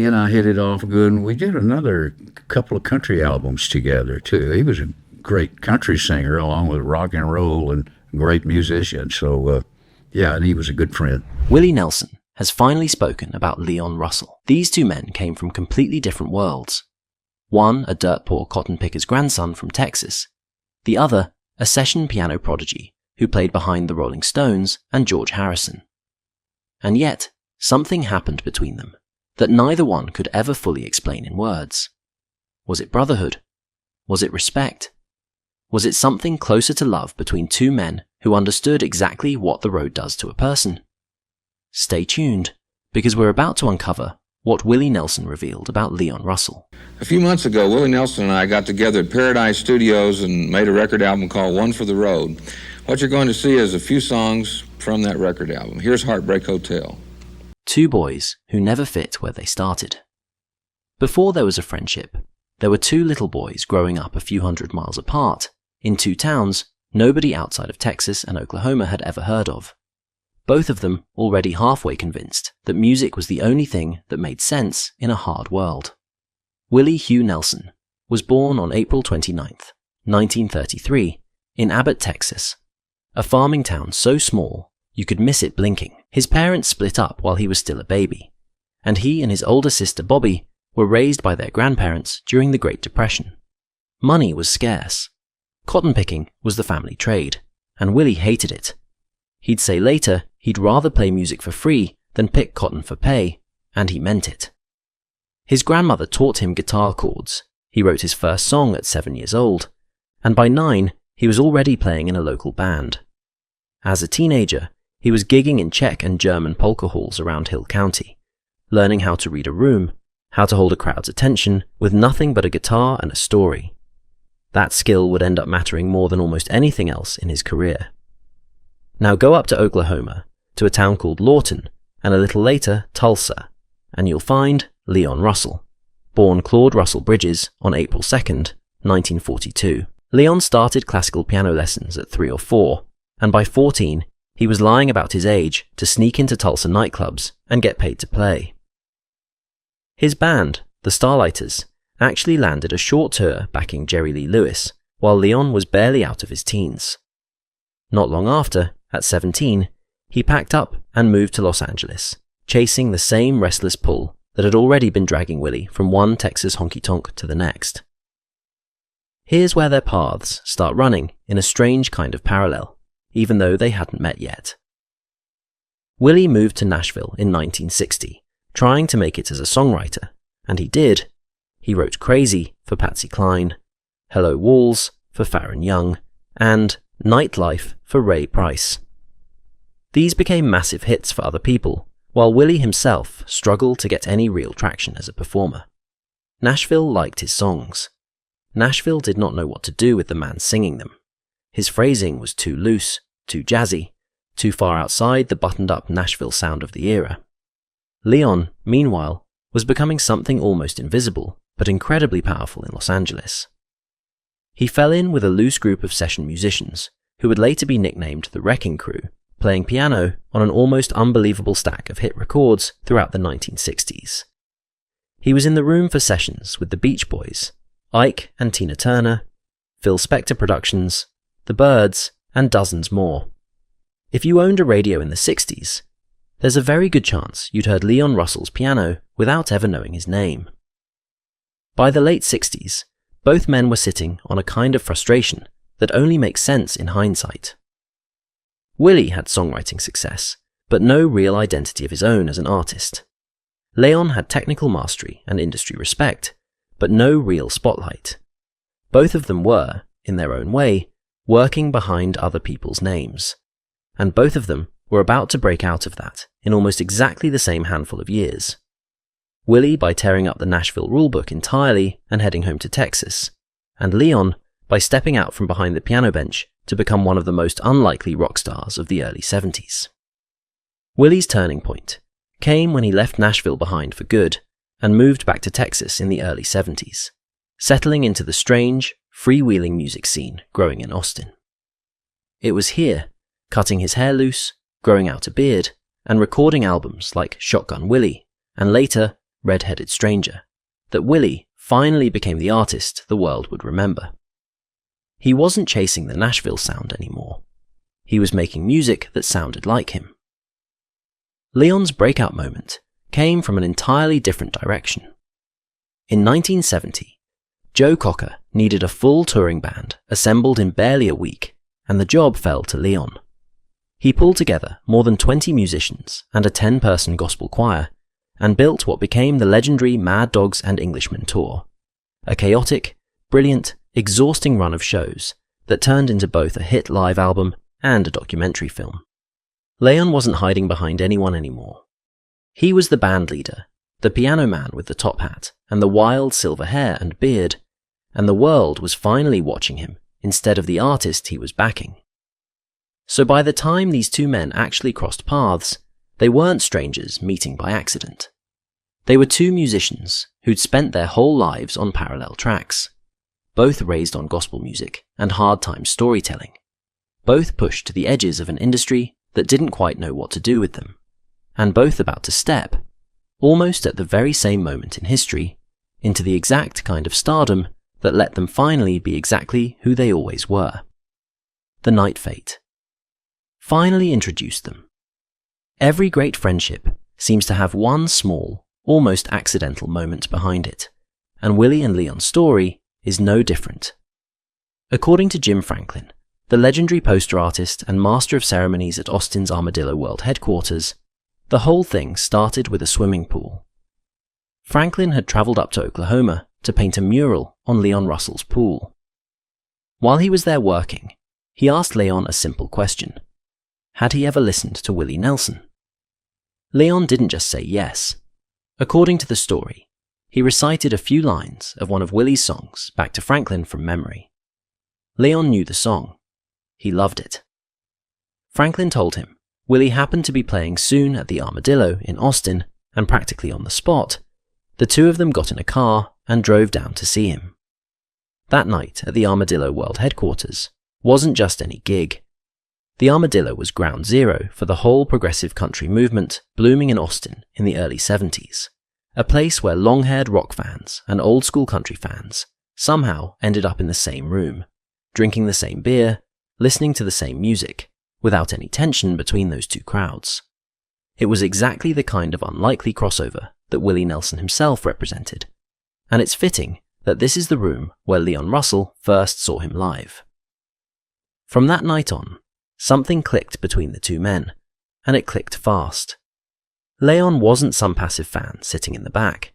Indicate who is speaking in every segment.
Speaker 1: and I hit it off good, and we did another couple of country albums together, too. He was a great country singer along with rock and roll and great musician. So, yeah, and he was a good friend.
Speaker 2: Willie Nelson has finally spoken about Leon Russell. These two men came from completely different worlds. One, a dirt-poor cotton picker's grandson from Texas. The other, a session piano prodigy who played behind the Rolling Stones and George Harrison. And yet, something happened between them that neither one could ever fully explain in words. Was it brotherhood? Was it respect? Was it something closer to love between two men who understood exactly what the road does to a person? Stay tuned, because we're about to uncover what Willie Nelson revealed about Leon Russell.
Speaker 3: A few months ago, Willie Nelson and I got together at Paradise Studios and made a record album called One for the Road. What you're going to see is a few songs from that record album. Here's Heartbreak Hotel.
Speaker 2: Two boys who never fit where they started. Before there was a friendship, there were two little boys growing up a few hundred miles apart, in two towns nobody outside of Texas and Oklahoma had ever heard of. Both of them already halfway convinced that music was the only thing that made sense in a hard world. Willie Hugh Nelson was born on April 29th, 1933, in Abbott, Texas, a farming town so small you could miss it blinking. His parents split up while he was still a baby, and he and his older sister Bobby were raised by their grandparents during the Great Depression. Money was scarce. Cotton picking was the family trade, and Willie hated it. He'd say later he'd rather play music for free than pick cotton for pay, and he meant it. His grandmother taught him guitar chords. He wrote his first song at 7 years old, and by 9 he was already playing in a local band. As a teenager, he was gigging in Czech and German polka halls around Hill County, learning how to read a room, how to hold a crowd's attention with nothing but a guitar and a story. That skill would end up mattering more than almost anything else in his career. Now go up to Oklahoma, to a town called Lawton, and a little later Tulsa, and you'll find Leon Russell, born Claude Russell Bridges on April 2nd, 1942. Leon started classical piano lessons at 3 or 4, and by 14, he was lying about his age to sneak into Tulsa nightclubs and get paid to play. His band, the Starlighters, actually landed a short tour backing Jerry Lee Lewis, while Leon was barely out of his teens. Not long after, at 17, he packed up and moved to Los Angeles, chasing the same restless pull that had already been dragging Willie from one Texas honky-tonk to the next. Here's where their paths start running in a strange kind of parallel, even though they hadn't met yet. Willie moved to Nashville in 1960, trying to make it as a songwriter, and he did. He wrote Crazy for Patsy Cline, Hello Walls for Farron Young, and Nightlife for Ray Price. These became massive hits for other people, while Willie himself struggled to get any real traction as a performer. Nashville liked his songs. Nashville did not know what to do with the man singing them. His phrasing was too loose, too jazzy, too far outside the buttoned-up Nashville sound of the era. Leon, meanwhile, was becoming something almost invisible, but incredibly powerful in Los Angeles. He fell in with a loose group of session musicians, who would later be nicknamed the Wrecking Crew, playing piano on an almost unbelievable stack of hit records throughout the 1960s. He was in the room for sessions with the Beach Boys, Ike and Tina Turner, Phil Spector Productions, the Byrds, and dozens more. If you owned a radio in the 60s, there's a very good chance you'd heard Leon Russell's piano without ever knowing his name. By the late 60s, both men were sitting on a kind of frustration that only makes sense in hindsight. Willie had songwriting success, but no real identity of his own as an artist. Leon had technical mastery and industry respect, but no real spotlight. Both of them were, in their own way, working behind other people's names, and both of them were about to break out of that in almost exactly the same handful of years. Willie by tearing up the Nashville rulebook entirely and heading home to Texas, and Leon by stepping out from behind the piano bench to become one of the most unlikely rock stars of the early 70s. Willie's turning point came when he left Nashville behind for good and moved back to Texas in the early 70s, settling into the strange, freewheeling music scene growing in Austin. It was here, cutting his hair loose, growing out a beard, and recording albums like Shotgun Willie, and later red-headed stranger, that Willie finally became the artist the world would remember. He wasn't chasing the Nashville sound anymore. He was making music that sounded like him. Leon's breakout moment came from an entirely different direction. In 1970, Joe Cocker needed a full touring band assembled in barely a week, and the job fell to Leon. He pulled together more than 20 musicians and a 10-person gospel choir, and built what became the legendary Mad Dogs and Englishmen tour, a chaotic, brilliant, exhausting run of shows that turned into both a hit live album and a documentary film. Leon wasn't hiding behind anyone anymore. He was the band leader, the piano man with the top hat and the wild silver hair and beard, and the world was finally watching him instead of the artist he was backing. So by the time these two men actually crossed paths, they weren't strangers meeting by accident. They were two musicians who'd spent their whole lives on parallel tracks, both raised on gospel music and hard time storytelling, both pushed to the edges of an industry that didn't quite know what to do with them, and both about to step, almost at the very same moment in history, into the exact kind of stardom that let them finally be exactly who they always were. The night fate finally introduced them. Every great friendship seems to have one small, almost accidental moment behind it, and Willie and Leon's story is no different. According to Jim Franklin, the legendary poster artist and master of ceremonies at Austin's Armadillo World Headquarters, the whole thing started with a swimming pool. Franklin had traveled up to Oklahoma to paint a mural on Leon Russell's pool. While he was there working, he asked Leon a simple question. Had he ever listened to Willie Nelson? Leon didn't just say yes. According to the story, he recited a few lines of one of Willie's songs back to Franklin from memory. Leon knew the song. He loved it. Franklin told him Willie happened to be playing soon at the Armadillo in Austin, and practically on the spot, the two of them got in a car and drove down to see him. That night at the Armadillo World Headquarters wasn't just any gig. The Armadillo was ground zero for the whole progressive country movement blooming in Austin in the early 70s, a place where long-haired rock fans and old-school country fans somehow ended up in the same room, drinking the same beer, listening to the same music, without any tension between those two crowds. It was exactly the kind of unlikely crossover that Willie Nelson himself represented, and it's fitting that this is the room where Leon Russell first saw him live. From that night on, something clicked between the two men, and it clicked fast. Leon wasn't some passive fan sitting in the back.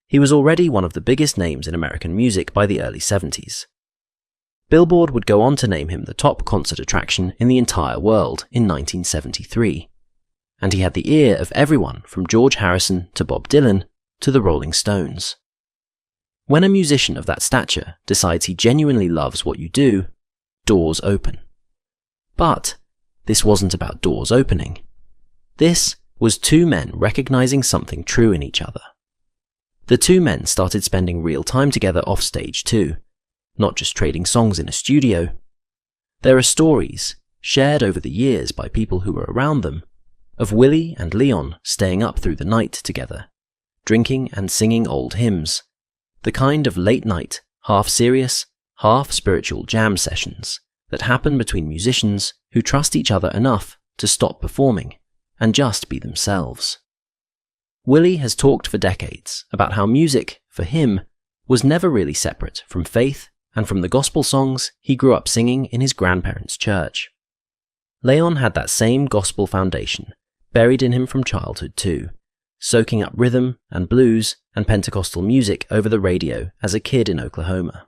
Speaker 2: He was already one of the biggest names in American music by the early 70s. Billboard would go on to name him the top concert attraction in the entire world in 1973, and he had the ear of everyone from George Harrison to Bob Dylan to the Rolling Stones. When a musician of that stature decides he genuinely loves what you do, doors open. But this wasn't about doors opening. This was two men recognizing something true in each other. The two men started spending real time together off stage too, not just trading songs in a studio. There are stories, shared over the years by people who were around them, of Willie and Leon staying up through the night together, drinking and singing old hymns, the kind of late-night, half-serious, half-spiritual jam sessions that happen between musicians who trust each other enough to stop performing and just be themselves. Willie has talked for decades about how music, for him, was never really separate from faith and from the gospel songs he grew up singing in his grandparents' church. Leon had that same gospel foundation buried in him from childhood too, soaking up rhythm and blues and Pentecostal music over the radio as a kid in Oklahoma.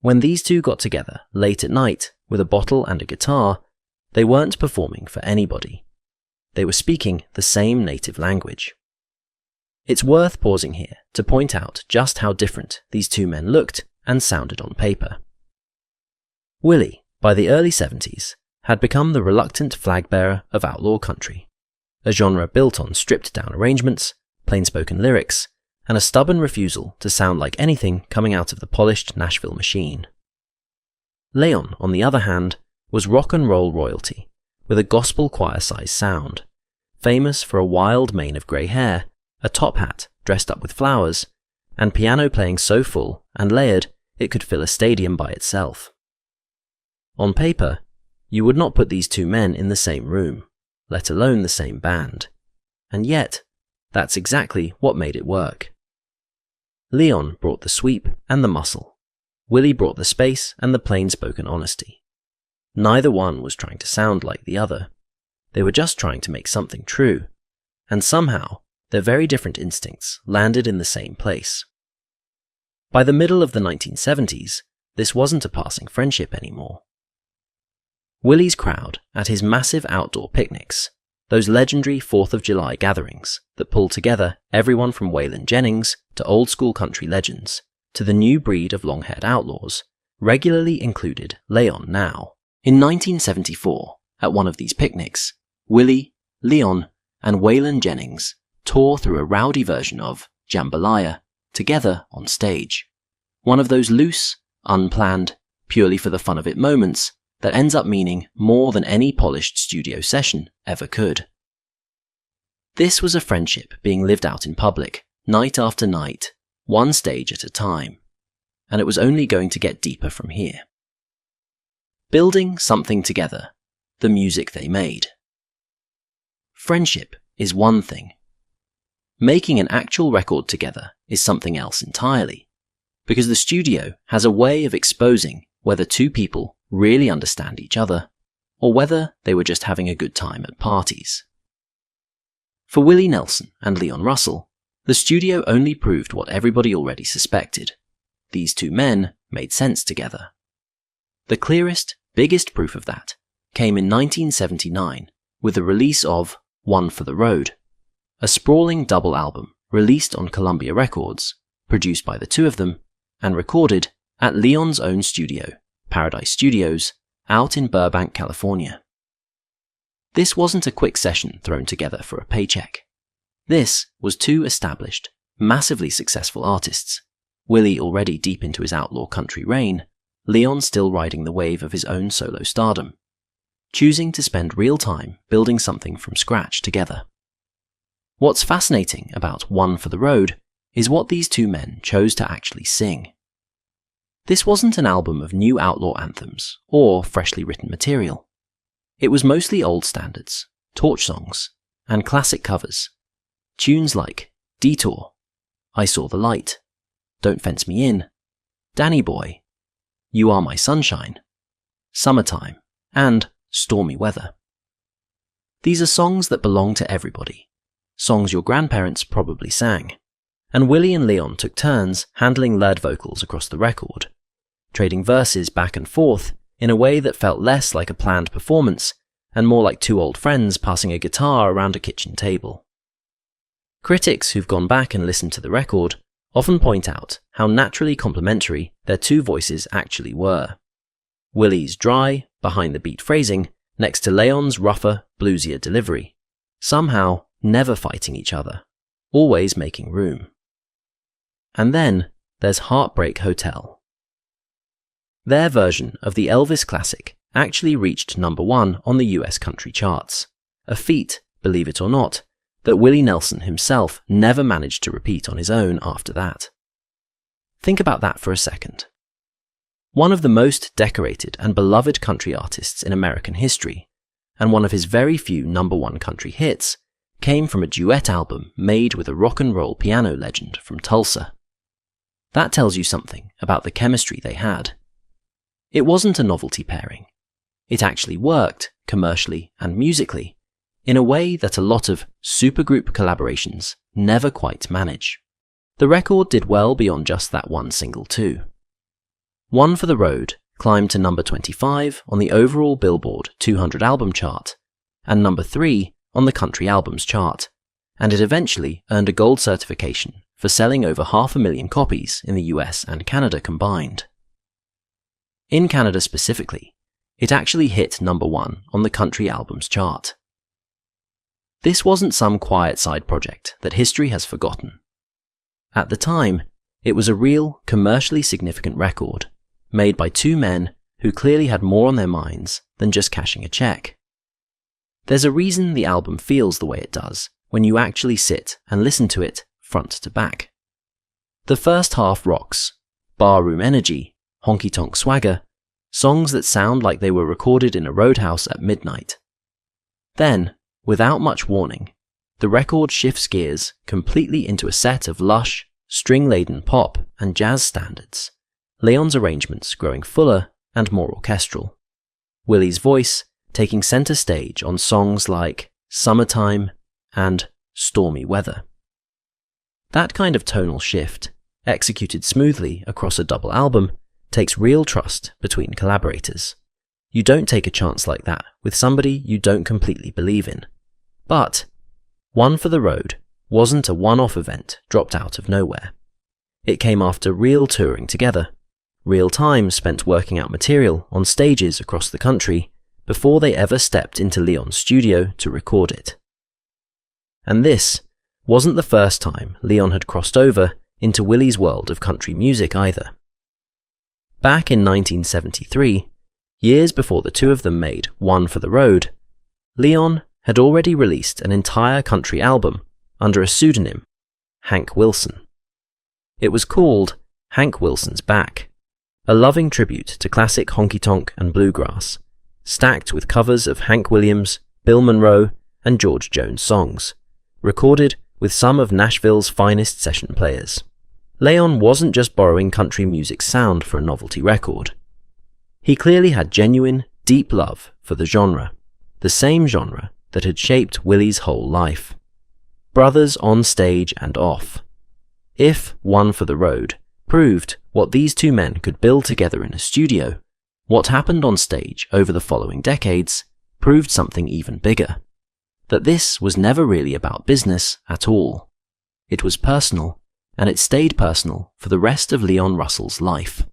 Speaker 2: When these two got together late at night with a bottle and a guitar, they weren't performing for anybody. They were speaking the same native language. It's worth pausing here to point out just how different these two men looked and sounded on paper. Willie, by the early 70s, had become the reluctant flag-bearer of outlaw country, a genre built on stripped-down arrangements, plain-spoken lyrics, and a stubborn refusal to sound like anything coming out of the polished Nashville machine. Leon, on the other hand, was rock and roll royalty, with a gospel choir-sized sound, famous for a wild mane of grey hair, a top hat, dressed up with flowers, and piano playing so full and layered it could fill a stadium by itself. On paper, you would not put these two men in the same room, let alone the same band. And yet, that's exactly what made it work. Leon brought the sweep and the muscle. Willie brought the space and the plain-spoken honesty. Neither one was trying to sound like the other. They were just trying to make something true, and somehow their very different instincts landed in the same place. By the middle of the 1970s, this wasn't a passing friendship anymore. Willie's crowd at his massive outdoor picnics, those legendary 4th of July gatherings that pulled together everyone from Waylon Jennings to old-school country legends to the new breed of long-haired outlaws, regularly included Leon Now. In 1974, at one of these picnics, Willie, Leon, and Waylon Jennings tore through a rowdy version of Jambalaya together on stage. One of those loose, unplanned, purely for the fun of it moments that ends up meaning more than any polished studio session ever could. This was a friendship being lived out in public, night after night, one stage at a time, and it was only going to get deeper from here. Building something together, the music they made. Friendship is one thing. Making an actual record together is something else entirely, because the studio has a way of exposing whether two people really understand each other, or whether they were just having a good time at parties. For Willie Nelson and Leon Russell, the studio only proved what everybody already suspected. These two men made sense together. The clearest, biggest proof of that came in 1979 with the release of One for the Road, a sprawling double album released on Columbia Records, produced by the two of them, and recorded at Leon's own studio, Paradise Studios, out in Burbank, California. This wasn't a quick session thrown together for a paycheck. This was two established, massively successful artists, Willie already deep into his outlaw country reign, Leon still riding the wave of his own solo stardom, choosing to spend real time building something from scratch together. What's fascinating about One for the Road is what these two men chose to actually sing. This wasn't an album of new outlaw anthems or freshly written material. It was mostly old standards, torch songs, and classic covers. Tunes like Detour, I Saw the Light, Don't Fence Me In, Danny Boy, You Are My Sunshine, Summertime, and Stormy Weather. These are songs that belong to everybody, songs your grandparents probably sang, and Willie and Leon took turns handling lead vocals across the record, trading verses back and forth in a way that felt less like a planned performance and more like two old friends passing a guitar around a kitchen table. Critics who've gone back and listened to the record often point out how naturally complementary their two voices actually were. Willie's dry, behind-the-beat phrasing next to Leon's rougher, bluesier delivery, somehow never fighting each other, always making room. And then there's Heartbreak Hotel. Their version of the Elvis classic actually reached number 1 on the US country charts, a feat, believe it or not, that Willie Nelson himself never managed to repeat on his own after that. Think about that for a second. One of the most decorated and beloved country artists in American history, and one of his very few number 1 country hits, came from a duet album made with a rock and roll piano legend from Tulsa. That tells you something about the chemistry they had. It wasn't a novelty pairing. It actually worked, commercially and musically, in a way that a lot of supergroup collaborations never quite manage. The record did well beyond just that one single too. One for the Road climbed to number 25 on the overall Billboard 200 album chart, and number 3 on the country albums chart, and it eventually earned a gold certification for selling over 500,000 copies in the US and Canada combined. In Canada specifically, it actually hit number 1 on the country albums chart. This wasn't some quiet side project that history has forgotten. At the time, it was a real, commercially significant record, made by two men who clearly had more on their minds than just cashing a check. There's a reason the album feels the way it does when you actually sit and listen to it front to back. The first half rocks, barroom energy, honky-tonk swagger, songs that sound like they were recorded in a roadhouse at midnight. Then, without much warning, the record shifts gears completely into a set of lush, string-laden pop and jazz standards, Leon's arrangements growing fuller and more orchestral, Willie's voice taking center stage on songs like Summertime and Stormy Weather. That kind of tonal shift, executed smoothly across a double album, takes real trust between collaborators. You don't take a chance like that with somebody you don't completely believe in. But One for the Road wasn't a one-off event dropped out of nowhere. It came after real touring together, real time spent working out material on stages across the country before they ever stepped into Leon's studio to record it. And this wasn't the first time Leon had crossed over into Willie's world of country music either. Back in 1973, years before the two of them made One for the Road, Leon had already released an entire country album under a pseudonym, Hank Wilson. It was called Hank Wilson's Back, a loving tribute to classic honky-tonk and bluegrass, stacked with covers of Hank Williams, Bill Monroe, and George Jones songs, recorded with some of Nashville's finest session players. Leon wasn't just borrowing country music's sound for a novelty record. He clearly had genuine, deep love for the genre, the same genre that had shaped Willie's whole life. Brothers on stage and off. If One for the Road proved what these two men could build together in a studio, what happened on stage over the following decades proved something even bigger. That this was never really about business at all. It was personal, and it stayed personal for the rest of Leon Russel's life.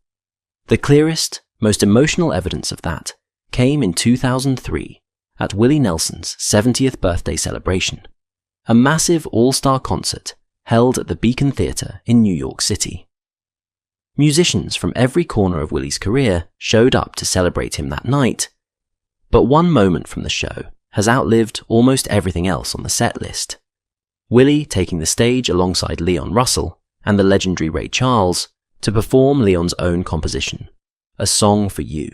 Speaker 2: The clearest, most emotional evidence of that came in 2003 at Willie Nelson's 70th birthday celebration, a massive all-star concert held at the Beacon Theatre in New York City. Musicians from every corner of Willie's career showed up to celebrate him that night, but one moment from the show has outlived almost everything else on the set list. Willie taking the stage alongside Leon Russell and the legendary Ray Charles to perform Leon's own composition, A Song for You.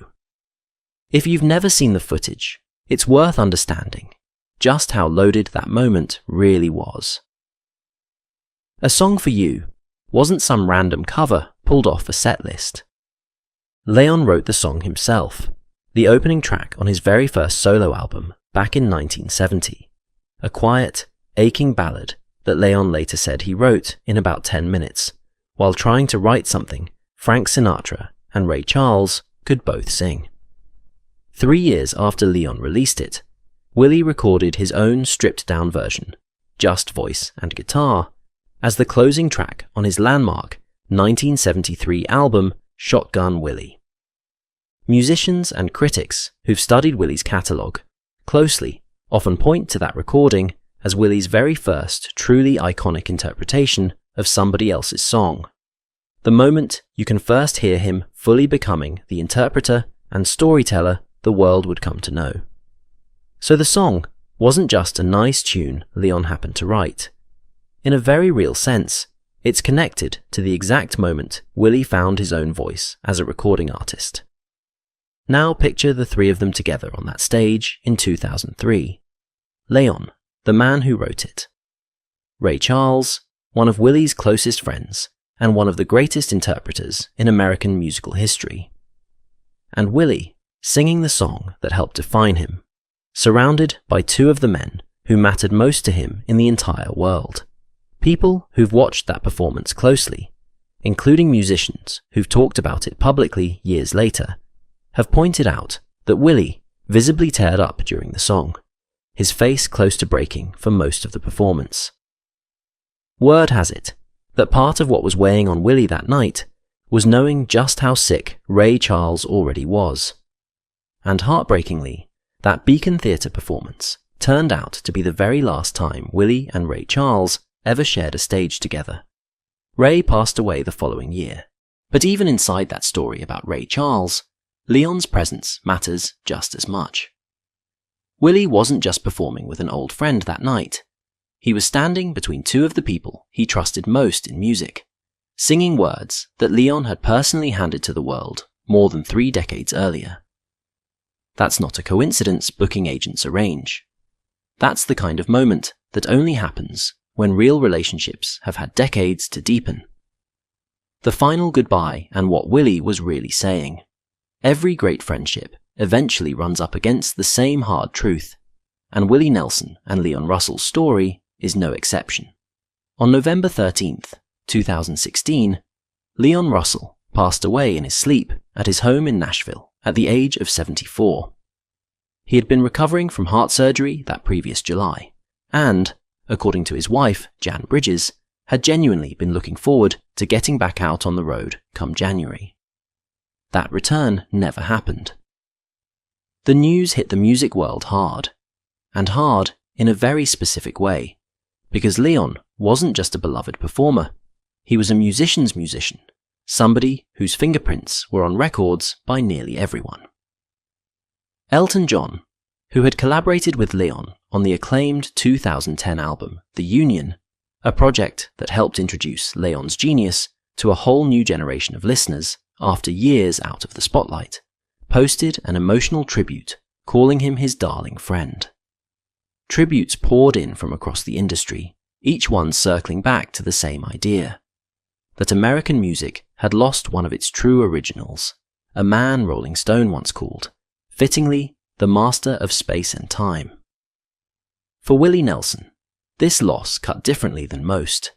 Speaker 2: If you've never seen the footage, it's worth understanding just how loaded that moment really was. A Song for You wasn't some random cover pulled off a set list. Leon wrote the song himself, the opening track on his very first solo album back in 1970, a quiet, aching ballad that Leon later said he wrote in about 10 minutes, while trying to write something Frank Sinatra and Ray Charles could both sing. 3 years after Leon released it, Willie recorded his own stripped-down version, just voice and guitar, as the closing track on his landmark 1973 album Shotgun Willie. Musicians and critics who've studied Willie's catalogue closely often point to that recording as Willie's very first truly iconic interpretation of somebody else's song, the moment you can first hear him fully becoming the interpreter and storyteller the world would come to know. So the song wasn't just a nice tune Leon happened to write. In a very real sense, it's connected to the exact moment Willie found his own voice as a recording artist. Now picture the three of them together on that stage in 2003. Leon, the man who wrote it. Ray Charles, one of Willie's closest friends and one of the greatest interpreters in American musical history. And Willie, singing the song that helped define him, surrounded by two of the men who mattered most to him in the entire world. People who've watched that performance closely, including musicians who've talked about it publicly years later, have pointed out that Willie visibly teared up during the song, his face close to breaking for most of the performance. Word has it that part of what was weighing on Willie that night was knowing just how sick Ray Charles already was. And heartbreakingly, that Beacon Theatre performance turned out to be the very last time Willie and Ray Charles ever shared a stage together. Ray passed away the following year, but even inside that story about Ray Charles, Leon's presence matters just as much. Willie wasn't just performing with an old friend that night. he was standing between two of the people he trusted most in music, singing words that Leon had personally handed to the world more than 3 decades earlier. That's not a coincidence booking agents arrange. That's the kind of moment that only happens when real relationships have had decades to deepen. The final goodbye and what Willie was really saying. Every great friendship eventually runs up against the same hard truth, and Willie Nelson and Leon Russel's story is no exception. On November 13th, 2016, Leon Russel passed away in his sleep at his home in Nashville at the age of 74. He had been recovering from heart surgery that previous July, and, according to his wife, Jan Bridges, had genuinely been looking forward to getting back out on the road come January. That return never happened. The news hit the music world hard, and hard in a very specific way, because Leon wasn't just a beloved performer, he was a musician's musician, somebody whose fingerprints were on records by nearly everyone. Elton John, who had collaborated with Leon on the acclaimed 2010 album The Union, a project that helped introduce Leon's genius to a whole new generation of listeners after years out of the spotlight, posted an emotional tribute calling him his darling friend. Tributes poured in from across the industry, each one circling back to the same idea, that American music had lost one of its true originals, a man Rolling Stone once called, fittingly, the master of space and time. For Willie Nelson, this loss cut differently than most.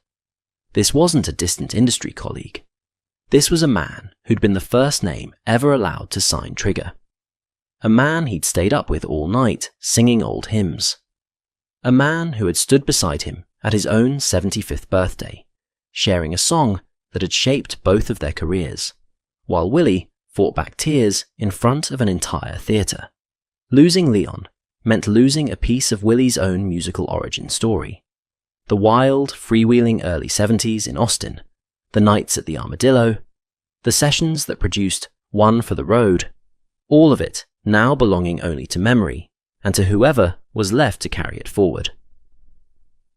Speaker 2: This wasn't a distant industry colleague. This was a man who'd been the first name ever allowed to sign Trigger. A man he'd stayed up with all night singing old hymns. A man who had stood beside him at his own 75th birthday, sharing a song that had shaped both of their careers, while Willie fought back tears in front of an entire theatre. Losing Leon meant losing a piece of Willie's own musical origin story. The wild, freewheeling early 70s in Austin, the nights at the Armadillo, the sessions that produced One for the Road, all of it now belonging only to memory and to whoever was left to carry it forward.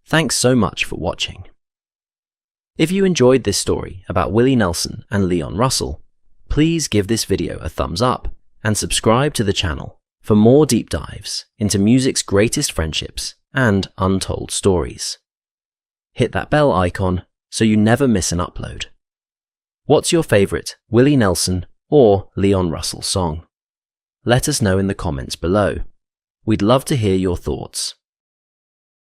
Speaker 2: Thanks so much for watching. If you enjoyed this story about Willie Nelson and Leon Russel, please give this video a thumbs up and subscribe to the channel for more deep dives into music's greatest friendships and untold stories. Hit that bell icon so you never miss an upload. What's your favourite Willie Nelson or Leon Russel song? Let us know in the comments below. We'd love to hear your thoughts.